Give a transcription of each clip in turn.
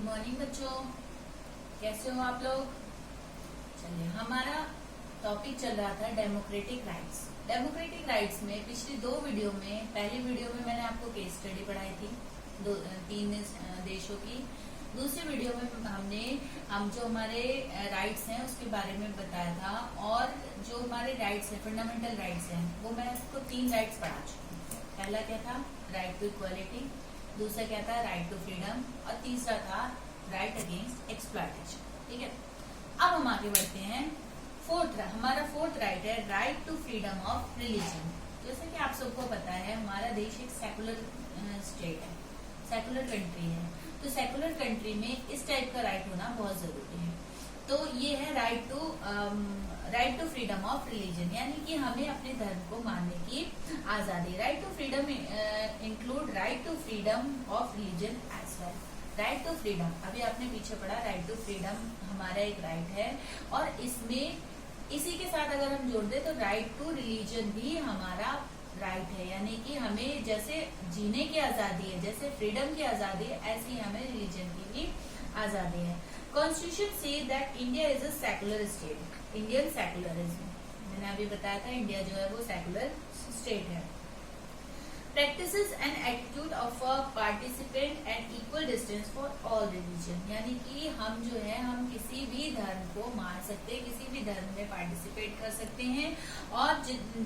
Good morning बच्चों, कैसे हो आप लोग। चलिए, हमारा टॉपिक चल रहा था डेमोक्रेटिक राइट्स। डेमोक्रेटिक राइट्स में पिछली दो वीडियो में, पहली वीडियो में मैंने आपको केस स्टडी पढ़ाई थी तीन देशों की। दूसरी वीडियो में हम जो हमारे राइट्स हैं उसके बारे में बताया था, और जो हमारे राइट्स हैं, फंडामेंटल राइट्स हैं, वो मैं आपको 3 राइट्स पढ़ा चुकी हूँ। पहला क्या था, राइट टू इक्वालिटी, दूसरा क्या था, राइट टू फ्रीडम, और तीसरा था राइट अगेंस्ट एक्सप्लॉयटेशन। ठीक है, अब हम आगे बढ़ते हैं। हमारा फोर्थ राइट है right to freedom of religion. जैसे कि आप सबको पता है, हमारा देश एक सेकुलर स्टेट है, सेकुलर कंट्री है, तो सेकुलर कंट्री में इस टाइप का राइट होना बहुत जरूरी है। तो ये है right to freedom of religion, यानी कि हमें अपने धर्म को मानने की आजादी। Right to freedom include right to freedom of religion as well. Right to freedom, अभी आपने पीछे पढ़ा, राइट टू फ्रीडम हमारा एक राइट है, और इसमें इसी के साथ अगर हम जोड़ दे तो राइट टू रिलीजन भी हमारा राइट है, यानी कि हमें जैसे जीने की आजादी है, जैसे फ्रीडम की आजादी है, ऐसी हमें रिलीजन की भी आजादी है। कॉन्स्टिट्यूशन से that India is a secular state. Indian secularism, मैंने अभी बताया था, इंडिया जो है वो सेकुलर स्टेट है। Practices and attitude of a participant at equal distance for all religion, यानी कि हम जो है, हम किसी भी धर्म को मान सकते हैं, किसी भी धर्म में पार्टिसिपेट कर सकते हैं, और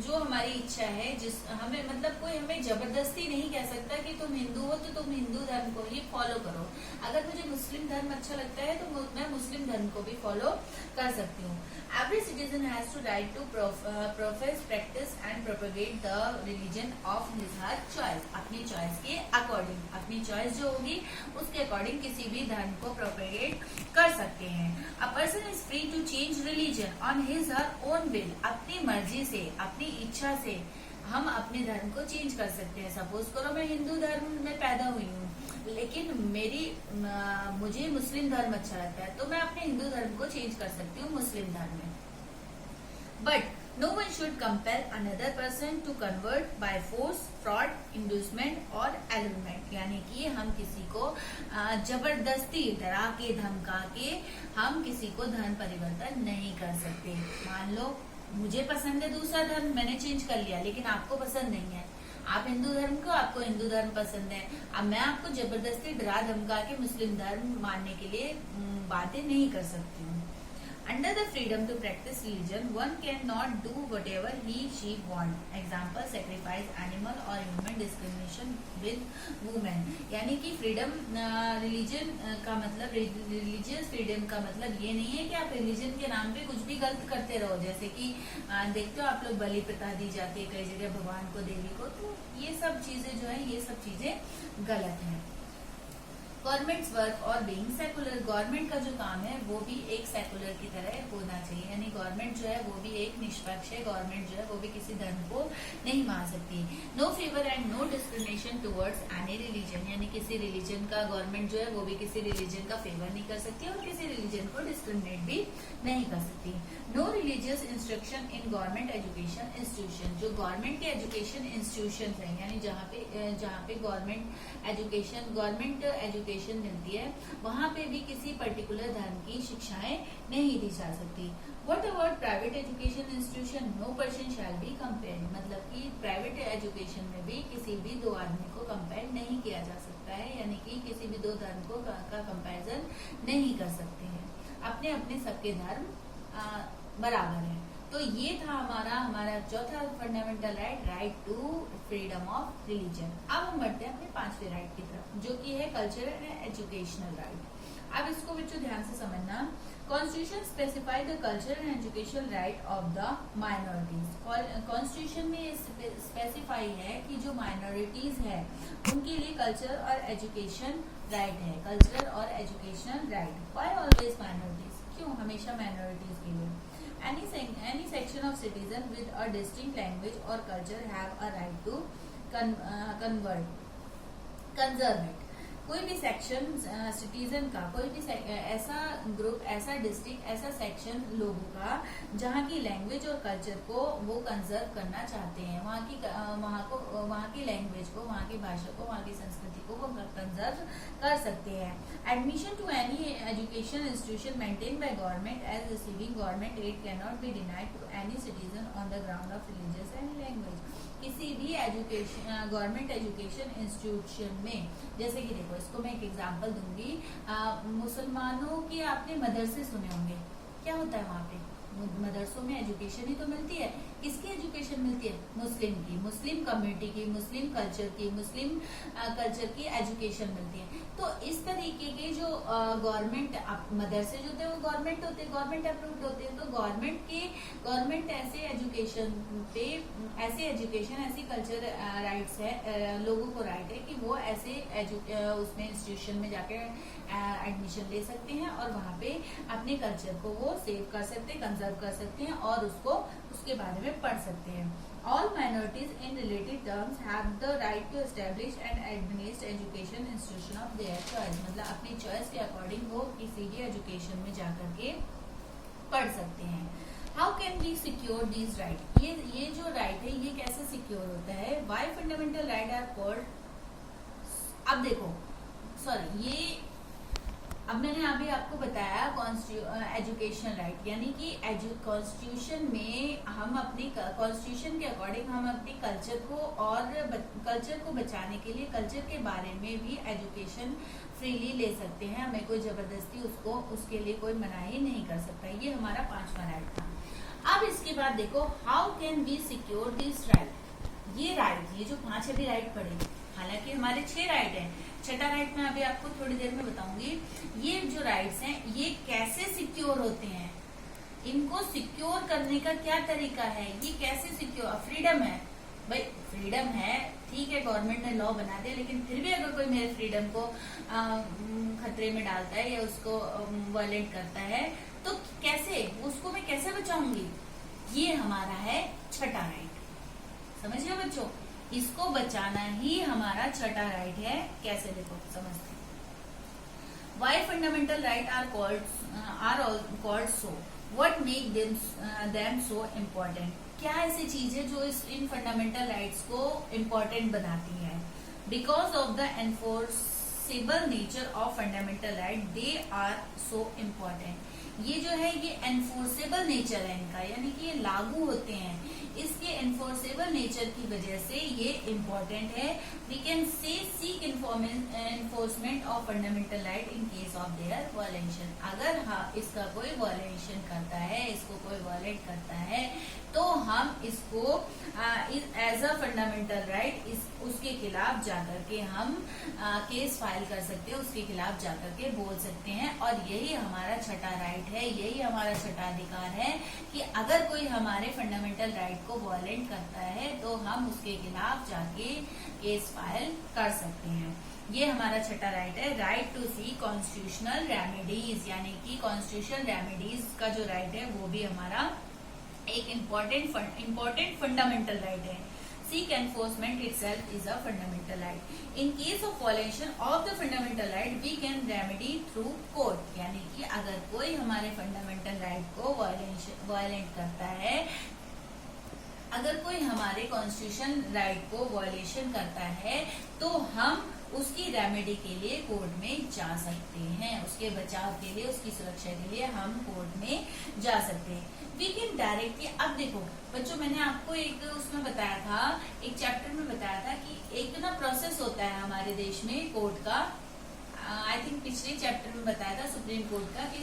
जो हमारी इच्छा है, जिस हमें मतलब कोई हमें जबरदस्ती नहीं कह सकता कि तुम हिंदू हो तो तुम हिंदू धर्म को ही फॉलो करो। अगर मुझे मुस्लिम धर्म अच्छा लगता है तो मैं मुस्लिम धर्म को भी फॉलो कर सकती हूँ। Every citizen has to right to profess, practice and propagate the religion of his choice. अपनी चॉइस के अकॉर्डिंग, अपनी चॉइस जो होगी उसके अकॉर्डिंग किसी भी धर्म को प्रोपेगेट कर सकते हैं। A person is free to change religion on his her own will. अपनी मर्जी से, अपनी इच्छा से हम अपने धर्म को चेंज कर सकते हैं। सपोज करो मैं हिंदू धर्म में पैदा हुई हूँ, लेकिन मुझे मुस्लिम धर्म अच्छा लगता है, तो मैं अपने हिंदू धर्म को चेंज कर सकती हूँ मुस्लिम धर्म में। But no one should compel another person to convert by force, fraud, inducement और allurement, यानी कि हम किसी को जबरदस्ती डरा के, धमका के हम किसी को धर्म परिवर्तन नहीं कर सकते। मान लो मुझे पसंद है दूसरा धर्म, मैंने चेंज कर लिया, लेकिन आपको पसंद नहीं है, आप हिंदू धर्म को, आपको हिंदू धर्म पसंद है, अब मैं आपको जबरदस्ती डरा धमका के मुस्लिम धर्म मानने के लिए बातें नहीं कर सकती हूँ। Under the freedom to practice religion, one cannot do whatever he/she want. Example: sacrifice animal or human discrimination with women. यानी कि फ्रीडम रिलीजन का मतलब, रिलीजियस फ्रीडम का मतलब ये नहीं है कि आप रिलीजन के नाम पे कुछ भी गलत करते रहो। जैसे कि देखते हो आप लोग, बलि प्रथा दी जाती है कई जगह भगवान को, देवी को, तो ये सब चीजें जो है, ये सब चीजें गलत है। गवर्नमेंट्स वर्क और बीइंग सेकुलर, गवर्नमेंट का जो काम है वो भी एक सेकुलर की तरह होना चाहिए, यानी गवर्नमेंट जो है वो भी एक निष्पक्ष है। गवर्नमेंट जो है वो भी किसी धर्म को नहीं मान सकती। No favour and no discrimination towards any religion, यानी किसी रिलीजन का गवर्नमेंट जो है वो भी किसी रिलीजन का फेवर नहीं कर सकती और किसी रिलीजन को डिस्क्रिमिनेट भी नहीं कर सकती। No religious instruction in government education institution, जो गवर्नमेंट के एजुकेशन इंस्टीट्यूशन है, यानी जहाँ पे गवर्नमेंट एजुकेशन मिलती है, वहाँ पे भी किसी पर्टिकुलर धर्म की शिक्षाएं नहीं दी जा सकती। What about private education institution, no person shall be compared, मतलब कि प्राइवेट एजुकेशन में भी किसी भी दो आदमी को कंपेयर नहीं किया जा सकता है, यानी कि किसी भी दो धर्म को का कंपेरिजन नहीं कर सकते हैं। अपने अपने सबके धर्म बराबर है। तो ये था हमारा चौथा fundamental right, right to freedom of religion. अब हम बढ़ते हैं अपने 5वें राइट की तरफ, जो कि है कल्चरल एंड एजुकेशनल राइट। अब इसको बच्चों ध्यान से समझना। Constitution specify the cultural and educational right of the minorities. Constitution में ये स्पेसिफाई है कि जो माइनॉरिटीज है उनके लिए कल्चर और एजुकेशन राइट है, कल्चरल और educational right. Why always minorities, क्यों हमेशा माइनॉरिटीज के लिए? Any section of citizen with a distinct language or culture have a right to conserve it. कोई भी सेक्शन सिटीजन का, कोई भी ऐसा ग्रुप, ऐसा डिस्ट्रिक्ट, ऐसा सेक्शन लोगों का जहाँ की लैंग्वेज और कल्चर को वो कंजर्व करना चाहते हैं, वहाँ की लैंग्वेज को, वहाँ की भाषा को, वहाँ की संस्कृति को वो कंजर्व कर सकते हैं। Admission to any education institution maintain by government as receiving government aid can not be denied to any citizen on the ground of religious and language. किसी भी एजुकेशन गवर्नमेंट एजुकेशन इंस्टीट्यूशन में, जैसे कि देखो इसको मैं एक एग्जांपल दूंगी, मुसलमानों के आपने मदरसे सुने होंगे, क्या होता है वहाँ पे मदरसों में एजुकेशन ही तो मिलती है। किसकी एजुकेशन मिलती है? मुस्लिम की, मुस्लिम कम्युनिटी की, मुस्लिम कल्चर की, मुस्लिम कल्चर की एजुकेशन मिलती है। तो इस तरीके के जो गवर्नमेंट मदरसे जो होते हैं वो गवर्नमेंट होते हैं, गवर्नमेंट अप्रूव्ड होते हैं। तो गवर्नमेंट ऐसे एजुकेशन पे, ऐसी कल्चर राइट्स है, लोगों को राइट है कि वो ऐसे उसमें इंस्टीट्यूशन में जाके एडमिशन ले सकते हैं और वहाँ पे अपने कल्चर को वो सेव कर सकते हैं, कंजर्व कर सकते हैं और उसके बारे में पढ़ सकते हैं। All minorities in related terms have the right to establish and administer education institution of their choice। मतलब अपनी चॉइस के अकॉर्डिंग वो किसी भी एजुकेशन में जाकर के पढ़ सकते हैं। How can we secure these right? ये जो राइट है ये कैसे सिक्योर होता है? Why fundamental right are called? अब देखो, सॉरी, ये अब मैंने अभी आपको बताया एजुकेशन राइट, यानी कि कॉन्स्टिट्यूशन में हम अपनी कॉन्स्टिट्यूशन के अकॉर्डिंग हम अपने कल्चर को और कल्चर को बचाने के लिए कल्चर के बारे में भी एजुकेशन फ्रीली ले सकते हैं। हमें कोई जबरदस्ती उसके लिए कोई मनाही नहीं कर सकता। ये हमारा 5वां राइट था। अब इसके बाद देखो, how can we secure this right. ये जो 5 अभी राइट पड़े, हालांकि हमारे 6 राइट है, 6वां राइट मैं अभी आपको थोड़ी देर में बताऊंगी। ये जो राइट्स हैं ये कैसे सिक्योर होते हैं, इनको सिक्योर करने का क्या तरीका है, ये कैसे सिक्योर। फ्रीडम है भाई, फ्रीडम है, ठीक है, गवर्नमेंट ने लॉ बना दिया, लेकिन फिर भी अगर कोई मेरे फ्रीडम को खतरे में डालता है या उसको वायलेट करता है तो कैसे, उसको मैं कैसे बचाऊंगी। ये हमारा है 6वां राइट। समझिए बच्चों, इसको बचाना ही हमारा 6वां राइट है। कैसे, देखो समझते हैं। Why fundamental right are called so? What make them so important? क्या ऐसी चीज है जो इन फंडामेंटल राइट्स को इम्पोर्टेंट बनाती है? Because of the enforceable nature of fundamental right, they are so important. ये जो है ये एनफोर्सेबल नेचर है इनका, यानी कि ये लागू होते हैं। इसके एनफोर्सेबल नेचर की वजह से ये इम्पोर्टेंट है। We can say seek enforcement of fundamental right in case of their violation. अगर इसका कोई वायलेशन करता है, इसको कोई वायलेट करता है, तो हम इसको एज अ फंडामेंटल राइट उसके खिलाफ जाकर के हम केस फाइल कर सकते हैं, उसके खिलाफ जाकर के बोल सकते हैं। और यही हमारा 6वां राइट है, यही हमारा 6वां अधिकार है कि अगर कोई हमारे फंडामेंटल राइट को वायलेट करता है तो हम उसके खिलाफ जाके केस फाइल कर सकते हैं। ये हमारा 6वां राइट है। Right to see constitutional remedies, यानी कि कॉन्स्टिट्यूशनल रेमेडीज का जो राइट है वो भी हमारा एक इम्पोर्टेंट फंडामेंटल राइट है। Seek enforcement itself is a fundamental right. In case of violation of the fundamental right, we can remedy through court. यानी कि अगर कोई हमारे फंडामेंटल राइट को वायलेट करता है, अगर कोई हमारे कॉन्स्टिट्यूशन राइट को वायलेशन करता है, तो हम उसकी रेमेडी के लिए कोर्ट में जा सकते हैं। उसके बचाव के लिए, उसकी सुरक्षा के लिए हम कोर्ट में जा सकते हैं। वी कैन डायरेक्टली, अब देखो बच्चों, मैंने आपको एक उसमें बताया था, एक चैप्टर में बताया था कि एक ना प्रोसेस होता है हमारे देश में कोर्ट का। आई थिंक पिछले चैप्टर में बताया था सुप्रीम कोर्ट का कि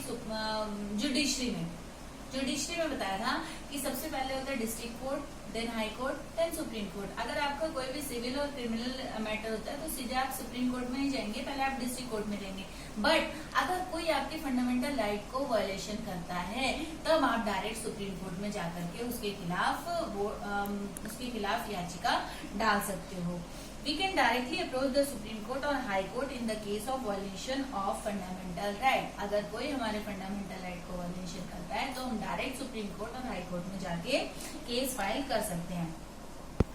जुडिशरी में बताया था कि सबसे पहले होता है district court, then high court, then supreme court. अगर आपका कोई भी सिविल और क्रिमिनल मैटर होता है तो सीधे आप सुप्रीम कोर्ट में नहीं जाएंगे, पहले आप डिस्ट्रिक्ट कोर्ट में जाएंगे। बट अगर कोई आपके फंडामेंटल राइट को वायलेशन करता है तब आप डायरेक्ट सुप्रीम कोर्ट में जाकर के उसके खिलाफ याचिका डाल सकते हो। We can directly approach the Supreme Court or High Court in the case of violation of fundamental right। अगर कोई हमारे फंडामेंटल राइट को वायलेशन करता है तो हम डायरेक्ट सुप्रीम कोर्ट और हाई कोर्ट में जाके केस फाइल कर सकते हैं।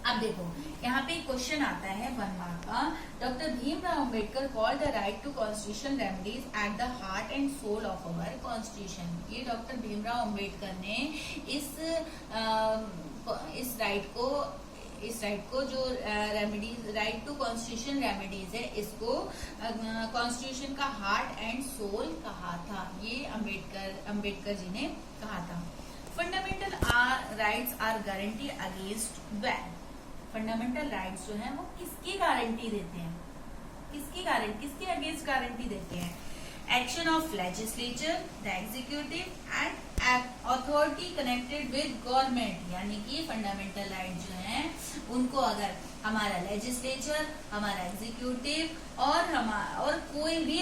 अब देखो यहाँ पे क्वेश्चन आता है 1 मार्क का। Doctor Bhimrao Ambedkar call the right to constitution remedies at the heart and soul of our constitution. ये डॉक्टर भीमराव अम्बेडकर ने इस राइट को जो remedies, right to constitution remedies है, इसको कॉन्स्टिट्यूशन का हार्ट एंड सोल कहा था। ये अम्बेडकर जी ने कहा था। Fundamental rights are guarantee against ban. Fundamental rights जो है वो किसकी गारंटी देते हैं, किसके अगेंस्ट गारंटी देते हैं? Action of legislature, the executive and authority connected with government. यानी कि फंडामेंटल राइट जो है उनको अगर हमारा लेजिस्लेचर, हमारा एग्जीक्यूटिव और कोई भी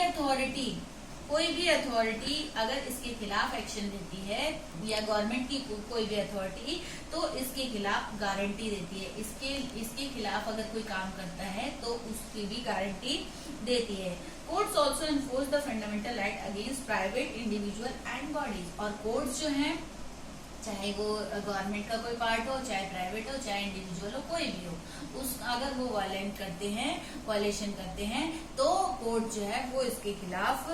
अथॉरिटी अगर इसके खिलाफ एक्शन लेती है, या गवर्नमेंट की कोई भी अथॉरिटी, तो इसके खिलाफ गारंटी देती है। इसके खिलाफ अगर कोई काम करता है तो उसकी भी गारंटी देती है। Courts also enforce the fundamental right against private, individual and bodies. और कोर्ट्स जो है, चाहे वो गवर्नमेंट का कोई पार्ट हो, चाहे प्राइवेट हो, चाहे इंडिविजुअल हो, कोई भी हो, अगर वो वायलेशन करते हैं तो कोर्ट जो है वो इसके खिलाफ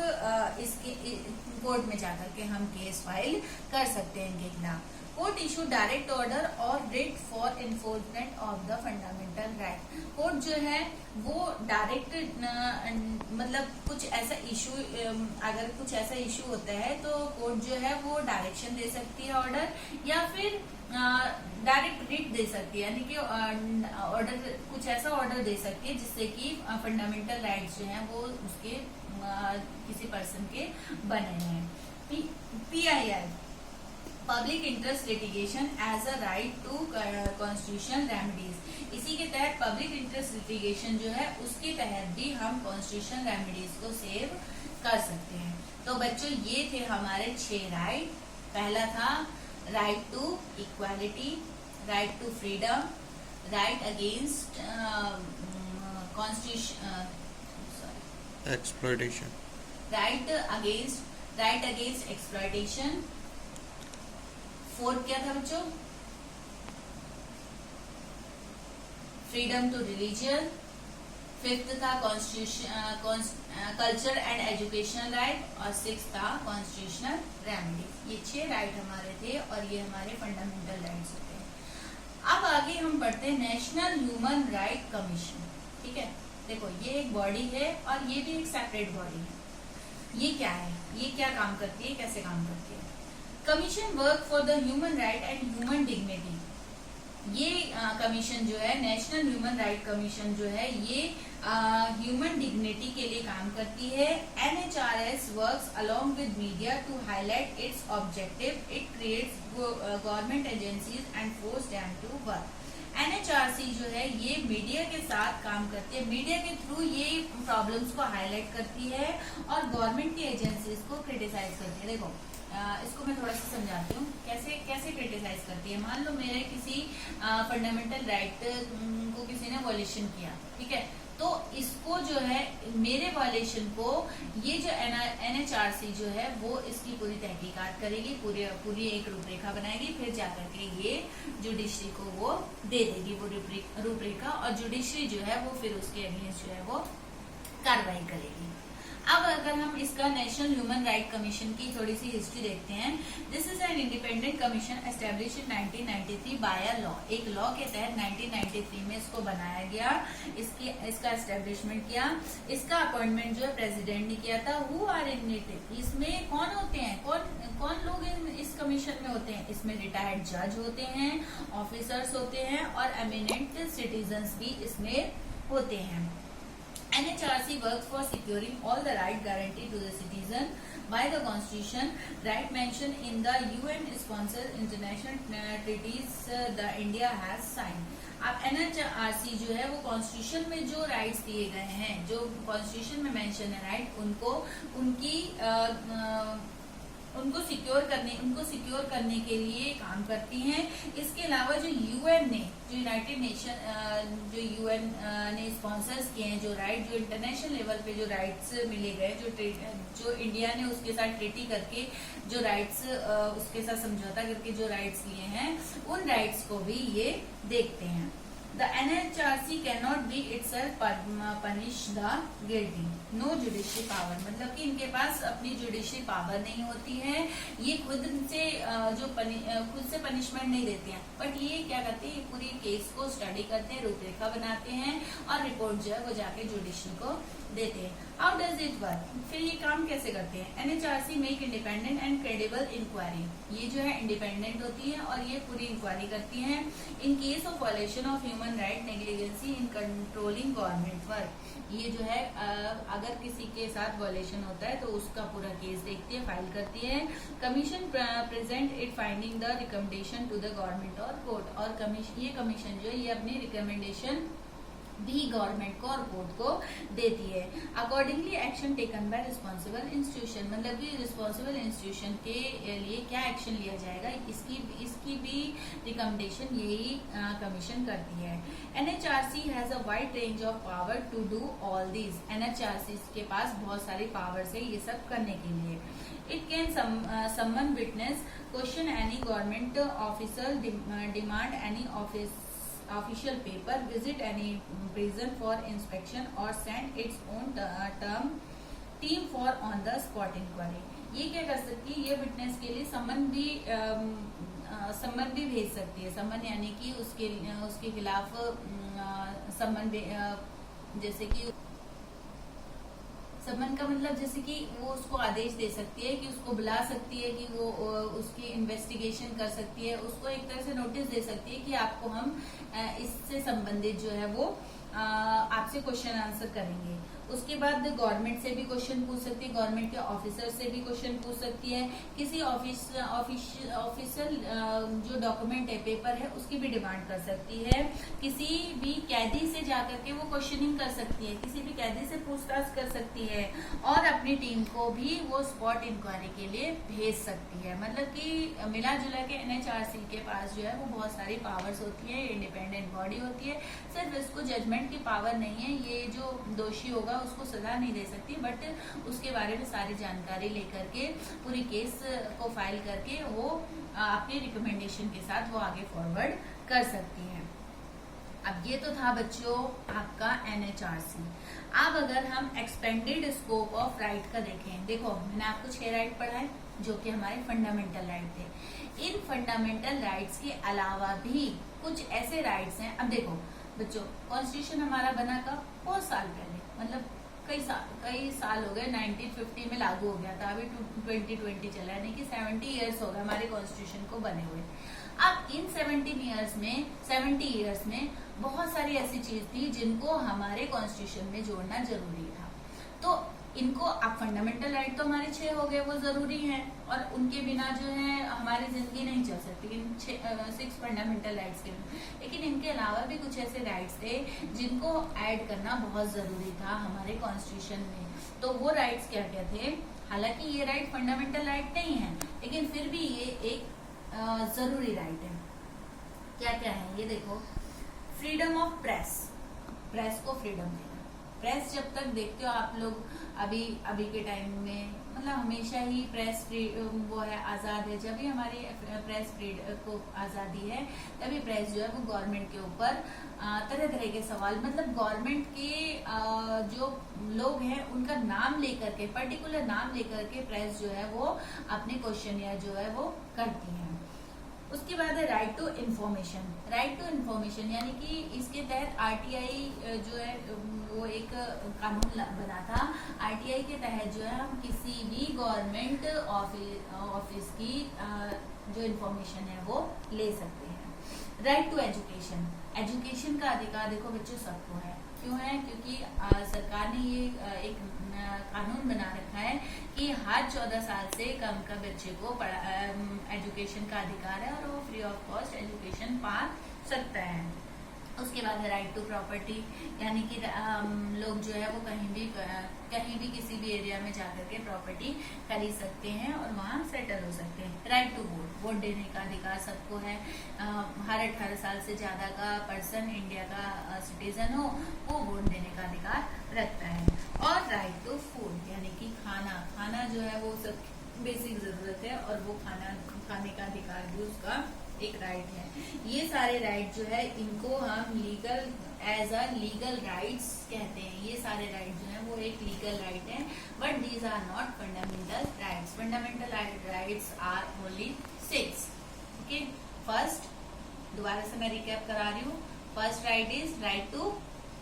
कोर्ट में जाकर के हम केस फाइल कर सकते हैं इनके खिलाफ। कोर्ट इशू डायरेक्ट ऑर्डर और writ for enforcement of the fundamental right. Court जो है वो डायरेक्ट मतलब कुछ ऐसा इशू, अगर कुछ ऐसा इशू होता है तो कोर्ट जो है वो डायरेक्शन दे सकती है, ऑर्डर, या फिर डायरेक्ट रिट दे सकती है। यानी कि ऑर्डर, कुछ ऐसा ऑर्डर दे सकती है जिससे कि फंडामेंटल राइट्स जो है वो उसके किसी पर्सन के बने हैं। PIL, public interest litigation as a right to constitution remedies. इसी के तहत पब्लिक इंटरेस्ट लिटिगेशन जो है उसके तहत भी हम कॉन्स्टिट्यूशन रेमेडीज को सेव कर सकते हैं। तो बच्चों ये थे हमारे 6 राइट। पहला था right to equality, right to freedom, right against exploitation, right against exploitation. 4th क्या था बच्चों? Freedom to religion. 5th था कल्चर एंड एजुकेशनल राइट, और 6th था कॉन्स्टिट्यूशनल रेमेडीज। ये 6 राइट हमारे थे और ये हमारे फंडामेंटल राइट्स होते हैं। अब आगे हम पढ़ते हैं नेशनल ह्यूमन राइट कमीशन। ठीक है, देखो ये एक बॉडी है और ये भी एक सेपरेट बॉडी है। ये क्या है, ये क्या काम करती है, कैसे काम करती है? Commission work for the human right and human dignity. ये कमीशन जो है, नेशनल ह्यूमन राइट कमीशन जो है, ये ह्यूमन डिग्निटी के लिए काम करती है। NHRS works along with media to highlight its objective. It creates government agencies and force them to work. NHRC जो है ये मीडिया के साथ काम करती है, मीडिया के थ्रू ये प्रॉब्लम्स को हाईलाइट करती है और गवर्नमेंट की एजेंसीज को क्रिटिसाइज करती है। देखो इसको मैं थोड़ा सा समझाती हूँ कैसे क्रिटिसाइज करती है। मान लो मेरे किसी फंडामेंटल राइट को किसी ने वायलेशन किया, ठीक है, तो इसको जो है मेरे वायलेशन को ये जो NHRC जो है वो इसकी पूरी तहकीकात करेगी, पूरी एक रूपरेखा बनाएगी, फिर जाकर के ये जुडिशरी को वो दे देगी वो रूपरेखा, और जुडिशरी जो है वो फिर उसके अगेंस्ट जो है वो कार्रवाई करेगी। अब अगर हम इसका नेशनल ह्यूमन राइट कमीशन की थोड़ी सी हिस्ट्री देखते हैं। This is an independent commission establish in 1993 by a law. एक लॉ के तहत 1993 में इसको बनाया गया, इसका एस्टेब्लिशमेंट किया। इसका अपॉइंटमेंट जो है प्रेसिडेंट ने किया था। हु आर इन इट, इसमें कौन होते हैं, कौन लोग इस कमीशन में होते हैं? इसमें रिटायर्ड जज होते हैं, ऑफिसर्स होते हैं और एमिनेंट सिटीजन्स भी इसमें होते हैं। NHRC works for securing all the right guaranteed to the citizen by the Constitution, right mentioned in the UN-sponsored international treaties the India has signed. अब NHRC जो है वो कॉन्स्टिट्यूशन में जो राइट्स दिए गए हैं, जो कॉन्स्टिट्यूशन में मेंशन है राइट, उनको सिक्योर करने के लिए काम करती हैं। इसके अलावा जो UN ने, जो यूनाइटेड नेशन जो UN ने स्पॉन्सर्स किए हैं जो राइट, जो इंटरनेशनल लेवल पे जो राइट्स मिले गए, जो इंडिया ने उसके साथ ट्रीटी करके जो राइट्स, उसके साथ समझौता करके जो राइट्स लिए हैं, उन राइट्स को भी ये देखते हैं। The NHRC cannot be itself punish the guilty. No judicial power, मतलब कि इनके पास अपनी जुडिशियल पावर नहीं होती है, ये खुद से खुद से पनिशमेंट नहीं देते हैं, बट ये क्या करते हैं, पूरी केस को स्टडी करते हैं, रूपरेखा बनाते हैं और रिपोर्ट जो है वो जाके जुडिशियल को देते हैं. हाउ डज इट वर्क, फिर ये काम कैसे करते हैं. NHRC make independent and credible inquiry, ये जो है इंडिपेंडेंट होती है और ये पूरी इंक्वायरी करती है. इन case of violation of human right negligence in controlling government work, ये जो है अगर किसी के साथ वायलेशन होता है तो उसका पूरा केस देखती है, फाइल करती है. Commission present it finding the recommendation to the government और कोर्ट, और ये कमीशन जो है ये अपनी रिकमेंडेशन भी गवर्नमेंट को और कोर्ट को देती है. Accordingly action taken by responsible institution, मतलब कि रिस्पॉन्सिबल इंस्टीट्यूशन के लिए क्या एक्शन लिया जाएगा, इसकी भी रिकमेंडेशन यही कमीशन करती है. NHRC has a wide range of power to do all this, NHRC के पास बहुत सारी पावर्स है ये सब करने के लिए. It can summon witness, question any government officer, demand any official paper, visit any prison for inspection or send its own team for on the spot inquiry. ये क्या कर सकती है, ये विटनेस के लिए सम्मन भी भेज सकती है. सम्मन यानी कि उसके खिलाफ सम्मन, जैसे कि सम्मन का मतलब जैसे कि वो उसको आदेश दे सकती है कि उसको बुला सकती है, कि वो उसकी इन्वेस्टिगेशन कर सकती है, उसको एक तरह से नोटिस दे सकती है कि आपको हम इससे संबंधित जो है वो आपसे क्वेश्चन आंसर करेंगे. उसके बाद गवर्नमेंट से भी क्वेश्चन पूछ सकती है, गवर्नमेंट के ऑफिसर से भी क्वेश्चन पूछ सकती है, किसी ऑफिशियल जो डॉक्यूमेंट है, पेपर है, उसकी भी डिमांड कर सकती है. किसी भी कैदी से जाकर के वो क्वेश्चनिंग कर सकती है, किसी भी कैदी से पूछताछ कर सकती है और अपनी टीम को भी वो स्पॉट इंक्वायरी के लिए भेज सकती है. मतलब कि मिला जुला के NHRC के पास जो है वो बहुत सारी पावर्स होती है, इंडिपेंडेंट बॉडी होती है. सिर्फ इसको जजमेंट की पावर नहीं है, ये जो दोषी होगा उसको सजा नहीं दे सकती, बट उसके बारे में सारी जानकारी लेकर के पूरी केस को फाइल करके वो अपनी रिकमेंडेशन के साथ वो आगे फॉरवर्ड कर सकती है. अब ये तो था बच्चों आपका NHRC. अब अगर हम एक्सपेंडेड स्कोप ऑफ राइट का देखें, देखो मैंने आपको 6 राइट पढ़ाए जो कि हमारे फंडामेंटल राइट थे. इन फंडामेंटल राइट्स के अलावा भी कुछ ऐसे राइट्स हैं. अब देखो बच्चों, कॉन्स्टिट्यूशन हमारा बना कब, बहुत साल पहले, मतलब कई साल हो गए. 1950 में लागू हो गया था, अभी 2020 चला है, यानी कि 70 इयर्स हो गए हमारे कॉन्स्टिट्यूशन को बने हुए. अब इन 70 इयर्स में बहुत सारी ऐसी चीज थी जिनको हमारे कॉन्स्टिट्यूशन में जोड़ना जरूरी था. तो इनको अब फंडामेंटल राइट तो हमारे 6 हो गए, वो जरूरी हैं और उनके बिना जो है हमारी जिंदगी नहीं चल सकती. 6 फंडामेंटल राइट्स के, लेकिन इनके अलावा भी कुछ ऐसे राइट्स थे जिनको ऐड करना बहुत जरूरी था हमारे कॉन्स्टिट्यूशन में. तो वो राइट्स क्या क्या थे, हालांकि ये राइट फंडामेंटल राइट नहीं है, लेकिन फिर भी ये एक जरूरी राइट है. क्या क्या है ये देखो. फ्रीडम ऑफ प्रेस को फ्रीडम देना. प्रेस जब तक देखते हो आप लोग, अभी के टाइम में, मतलब हमेशा ही प्रेस वो है आजाद है. जब भी हमारी प्रेस को आजादी है तभी प्रेस जो है वो गवर्नमेंट के ऊपर तरह तरह के सवाल, मतलब गवर्नमेंट के जो लोग हैं उनका नाम लेकर के, पर्टिकुलर नाम लेकर के प्रेस जो है वो अपने क्वेश्चन या जो है वो करती है. उसके बाद है right to information. Right to information यानी कि इसके तहत RTI जो है वो एक कानून बना था. RTI के तहत जो है हम किसी भी गवर्नमेंट ऑफिस की जो इन्फॉर्मेशन है वो ले सकते हैं. राइट टू एजुकेशन का अधिकार देखो बच्चों सबको है. क्यों है, क्योंकि सरकार ने ये एक कानून बना रखा है कि हर 14 साल से कम का बच्चे को एजुकेशन का अधिकार है और वो फ्री ऑफ कॉस्ट एजुकेशन पा सकता है. उसके बाद है राइट टू प्रॉपर्टी, यानी कि लोग जो है वो कहीं भी किसी भी एरिया में जाकर के प्रॉपर्टी खरीद सकते हैं और वहाँ सेटल हो सकते हैं. राइट टू वोट देने का अधिकार सबको है. हर 18 साल से ज्यादा का पर्सन इंडिया का सिटीजन हो वो वोट देने का अधिकार रखता है. और राइट टू फूड यानी कि खाना जो है वो सब बेसिक जरूरत है और वो खाने का अधिकार भी उसका एक राइट है। ये सारे राइट जो है इनको हम legal as a legal rights कहते हैं। ये सारे राइट जो है वो एक लीगल राइट है, but these are not fundamental rights. Fundamental rights are only 6। Okay, first, दोबारा से मैं रिकैप करा रही हूँ। First right is right to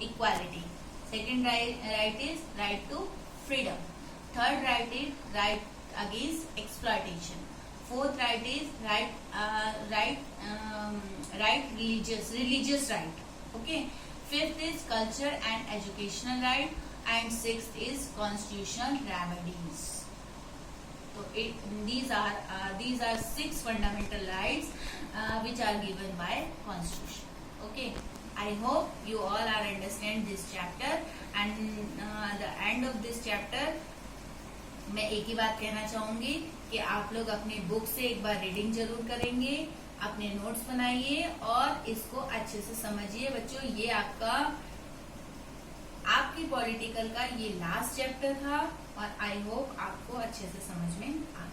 equality, second right is right to freedom, third right is right against exploitation, fourth right is right religious right, okay, fifth is culture and educational right, and sixth is constitutional remedies. So these are 6 fundamental rights which are given by constitution. Okay, I hope you all are understand this chapter, and the end of this chapter मैं एक ही बात कहना चाहूंगी कि आप लोग अपनी book से एक बार रीडिंग जरूर करेंगे, अपने नोट्स बनाइए और इसको अच्छे से समझिए बच्चों। ये आपकी पॉलिटिकल का ये लास्ट चैप्टर था और आई होप आपको अच्छे से समझ में आ